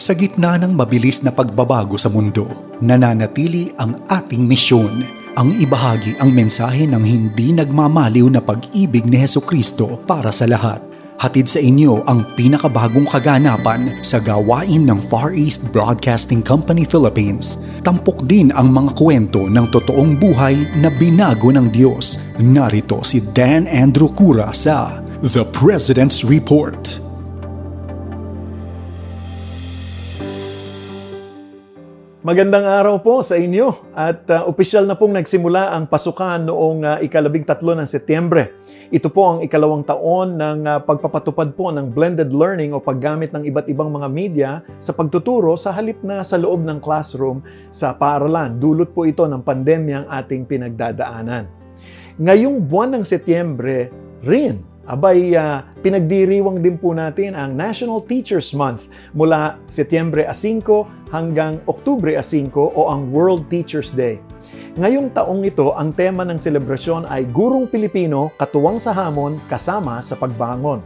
Sa gitna ng mabilis na pagbabago sa mundo, nananatili ang ating misyon, ang ibahagi ang mensahe ng hindi nagmamaliw na pag-ibig ni Hesukristo para sa lahat. Hatid sa inyo ang pinakabagong kaganapan sa gawain ng Far East Broadcasting Company Philippines. Tampok din ang mga kwento ng totoong buhay na binago ng Diyos. Narito si Dan Andrew Cura sa The President's Report. Magandang araw po sa inyo at opisyal na pong nagsimula ang pasukan noong ika-13 ng Setyembre. Ito po ang ikalawang taon ng pagpapatupad po ng blended learning o paggamit ng iba't ibang mga media sa pagtuturo sa halip na sa loob ng classroom sa paaralan. Dulot po ito ng pandemyang ating pinagdadaanan. Ngayong buwan ng Setyembre rin, pinagdiriwang din po natin ang National Teachers Month mula Setyembre 5 hanggang Oktubre 5 o ang World Teachers Day. Ngayong taong ito, ang tema ng selebrasyon ay Gurong Pilipino, Katuwang sa Hamon, Kasama sa Pagbangon.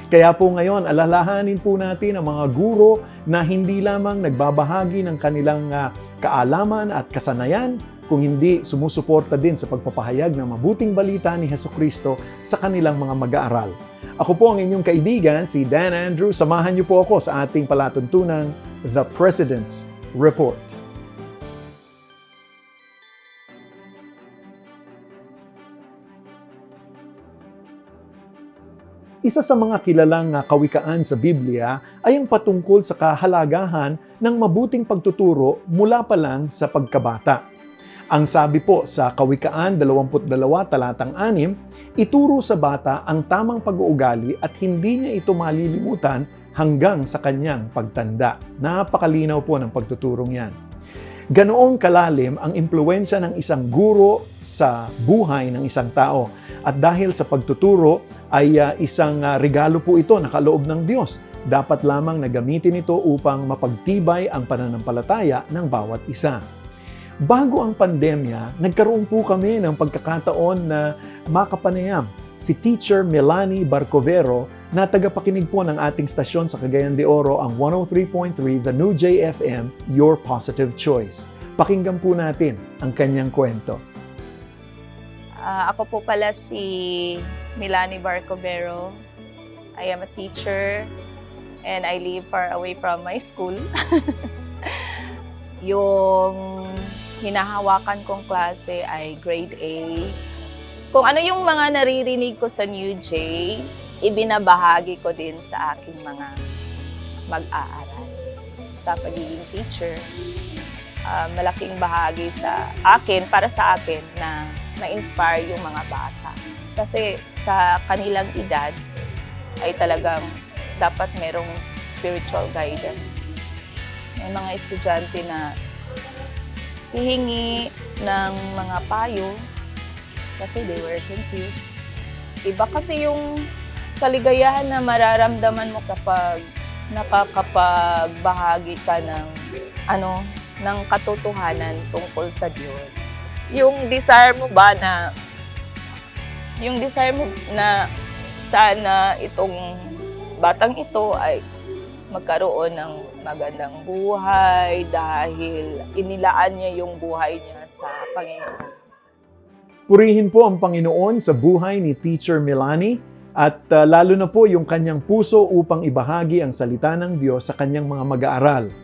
Kaya po ngayon, alalahanin po natin ang mga guro na hindi lamang nagbabahagi ng kanilang kaalaman at kasanayan, kung hindi sumusuporta din sa pagpapahayag ng mabuting balita ni Hesukristo sa kanilang mga mag-aaral. Ako po ang inyong kaibigan, si Dan Andrew. Samahan niyo po ako sa ating palatuntunang The President's Report. Isa sa mga kilalang kawikaan sa Biblia ay ang patungkol sa kahalagahan ng mabuting pagtuturo mula pa lang sa pagkabata. Ang sabi po sa Kawikaan 22 talatang 6, ituro sa bata ang tamang pag-uugali at hindi niya ito malilimutan hanggang sa kanyang pagtanda. Napakalinaw po ng pagtuturong yan. Ganoong kalalim ang impluwensya ng isang guro sa buhay ng isang tao. At dahil sa pagtuturo ay isang regalo po ito na kaloob ng Diyos. Dapat lamang na gamitin ito upang mapagtibay ang pananampalataya ng bawat isa. Bago ang pandemya, nagkaroon po kami ng pagkakataon na makapanayam si Teacher Melanie Barcovero na tagapakinig po ng ating stasyon sa Cagayan de Oro, ang 103.3 The New JFM, Your Positive Choice. Pakinggan po natin ang kanyang kwento. Ako po pala si Melanie Barcovero. I am a teacher and I live far away from my school. Yung hinahawakan kong klase ay grade 8. Kung ano yung mga naririnig ko sa New J, ibinabahagi ko din sa aking mga mag-aaral. Sa pagiging teacher, malaking bahagi para sa akin na ma-inspire yung mga bata. Kasi sa kanilang edad ay talagang dapat merong spiritual guidance. May mga estudyante na hihingi ng mga payo kasi they were confused. Iba kasi yung kaligayahan na mararamdaman mo kapag nakakapagbahagi ka ng katotohanan tungkol sa Diyos. Yung desire mo na sana itong batang ito ay magkaroon ng magandang buhay dahil inilaan niya yung buhay niya sa Panginoon. Purihin po ang Panginoon sa buhay ni Teacher Melanie at lalo na po yung kanyang puso upang ibahagi ang salita ng Diyos sa kanyang mga mag-aaral.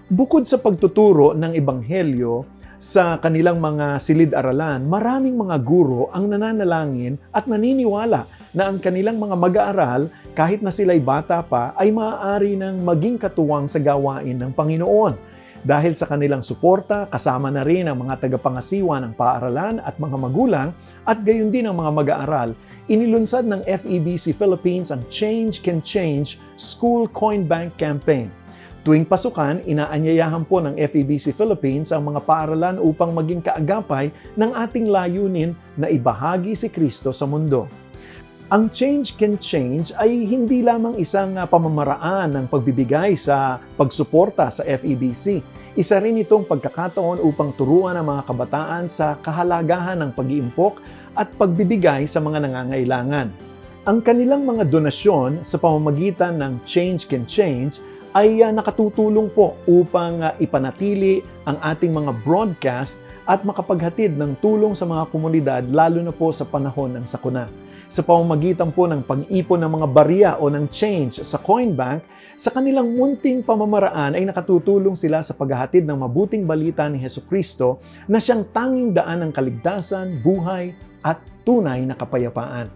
Bukod sa pagtuturo ng Ebanghelyo sa kanilang mga silid-aralan, maraming mga guro ang nananalangin at naniniwala na ang kanilang mga mag-aaral, kahit na sila'y bata pa, ay maaari ng maging katuwang sa gawain ng Panginoon. Dahil sa kanilang suporta, kasama na rin ang mga tagapangasiwa ng paaralan at mga magulang at gayon din ang mga mag-aaral, inilunsad ng FEBC Philippines ang Change Can Change School Coin Bank Campaign. Tuwing pasukan, inaanyayahan po ng FEBC Philippines ang mga paaralan upang maging kaagapay ng ating layunin na ibahagi si Kristo sa mundo. Ang Change Can Change ay hindi lamang isang pamamaraan ng pagbibigay sa pagsuporta sa FEBC. Isa rin itong pagkakataon upang turuan ang mga kabataan sa kahalagahan ng pag-iimpok at pagbibigay sa mga nangangailangan. Ang kanilang mga donasyon sa pamamagitan ng Change Can Change ay nakatutulong po upang ipanatili ang ating mga broadcast at makapaghatid ng tulong sa mga komunidad lalo na po sa panahon ng sakuna. Sa pamamagitan po ng pag-ipon ng mga barya o ng change sa coin bank, sa kanilang munting pamamaraan ay nakatutulong sila sa paghahatid ng mabuting balita ni Hesukristo na siyang tanging daan ng kaligtasan, buhay at tunay na kapayapaan.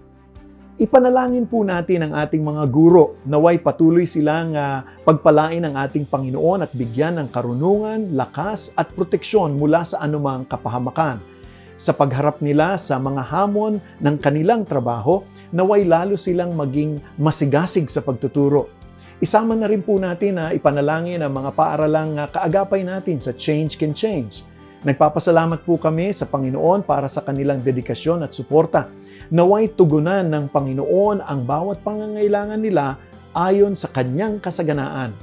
Ipanalangin po natin ang ating mga guro naway patuloy silang pagpalain ng ating Panginoon at bigyan ng karunungan, lakas at proteksyon mula sa anumang kapahamakan. Sa pagharap nila sa mga hamon ng kanilang trabaho, naway lalo silang maging masigasig sa pagtuturo. Isama na rin po natin na ipanalangin ang mga paaralang kaagapay natin sa Change Can Change. Nagpapasalamat po kami sa Panginoon para sa kanilang dedikasyon at suporta. Naway tugunan ng Panginoon ang bawat pangangailangan nila ayon sa kanyang kasaganaan.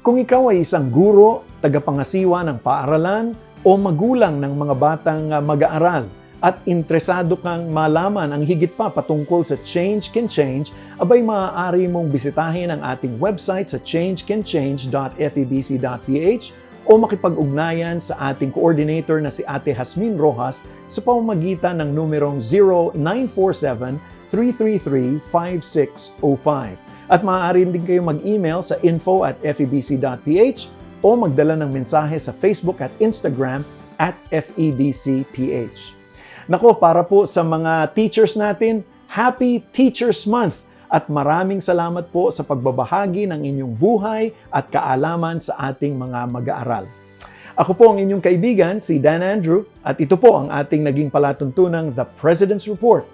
Kung ikaw ay isang guro, tagapangasiwa ng paaralan, o magulang ng mga batang mag-aaral at interesado kang malaman ang higit pa patungkol sa Change Can Change, abay maaari mong bisitahin ang ating website sa changecanchange.febc.ph o makipag-ugnayan sa ating coordinator na si Ate Hasmin Rojas sa pamamagitan ng numerong 0947-333-5605. At maaari din kayo mag-email sa info@febc.ph o magdala ng mensahe sa Facebook at Instagram @FEBCPH. Nako, para po sa mga teachers natin, Happy Teachers Month! At maraming salamat po sa pagbabahagi ng inyong buhay at kaalaman sa ating mga mag-aaral. Ako po ang inyong kaibigan, si Dan Andrew, at ito po ang ating naging palatuntunang The President's Report.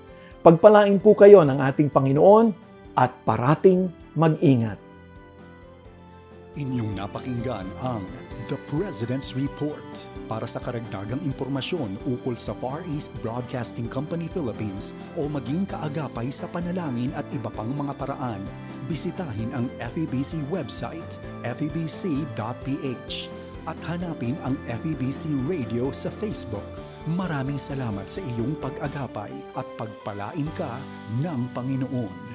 Pagpalain po kayo ng ating Panginoon at parating mag-ingat. Inyong napakinggan ang The President's Report. Para sa karagdagang impormasyon ukol sa Far East Broadcasting Company Philippines o maging kaagapay sa panalangin at iba pang mga paraan, bisitahin ang FEBC website, febc.ph at hanapin ang FEBC Radio sa Facebook. Maraming salamat sa iyong pag-agapay at pagpalain ka ng Panginoon.